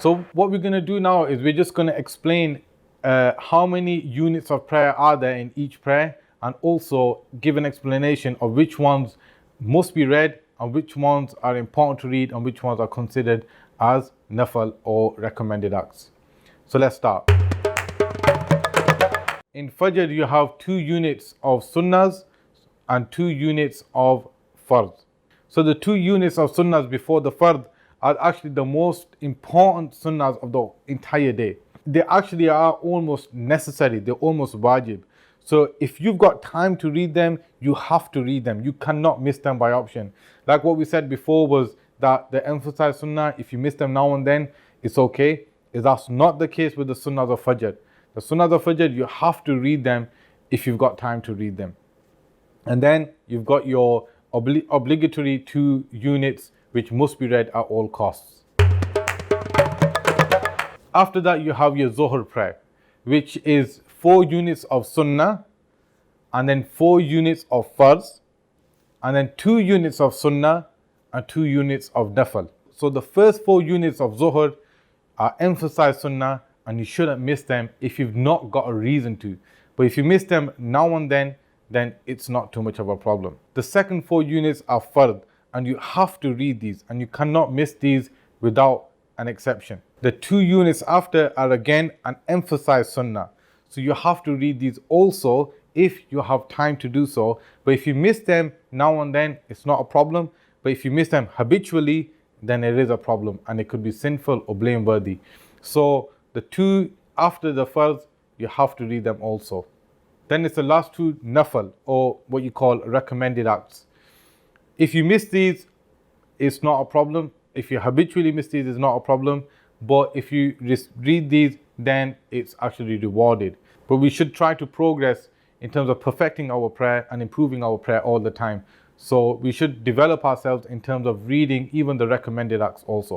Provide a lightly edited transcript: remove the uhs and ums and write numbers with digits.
So what we're going to do now is we're just going to explain how many units of prayer are there in each prayer, and also give an explanation of which ones must be read and which ones are important to read and which ones are considered as nafal or recommended acts. So let's start. In Fajr you have 2 units of sunnahs and 2 units of fard. So the 2 units of sunnahs before the fard are actually the most important sunnahs of the entire day. They actually are almost necessary, they're almost wajib. So if you've got time to read them, you have to read them. You cannot miss them by option. Like what we said before was that the emphasized sunnah, if you miss them now and then, it's okay. That's not the case with the sunnahs of Fajr. The sunnahs of Fajr, you have to read them if you've got time to read them. And then you've got your obligatory 2 units which must be read at all costs. After that you have your dhuhr prayer, which is 4 units of sunnah, and then 4 units of farz, and then 2 units of sunnah and 2 units of nafal. So the first 4 units of dhuhr are emphasized sunnah, and you shouldn't miss them if you've not got a reason to. But if you miss them now and then it's not too much of a problem. The second 4 units are fard, and you have to read these, and you cannot miss these without an exception. The 2 units after are again an emphasized sunnah, so you have to read these also if you have time to do so. But if you miss them now and then, it's not a problem. But if you miss them habitually, then it is a problem, and it could be sinful or blameworthy. So the 2 after the farz, you have to read them also. Then it's the last 2 nafal, or what you call recommended acts. If you miss these, it's not a problem. If you habitually miss these, it's not a problem. But if you just read these, then it's actually rewarded. But we should try to progress in terms of perfecting our prayer and improving our prayer all the time. So we should develop ourselves in terms of reading even the recommended acts also.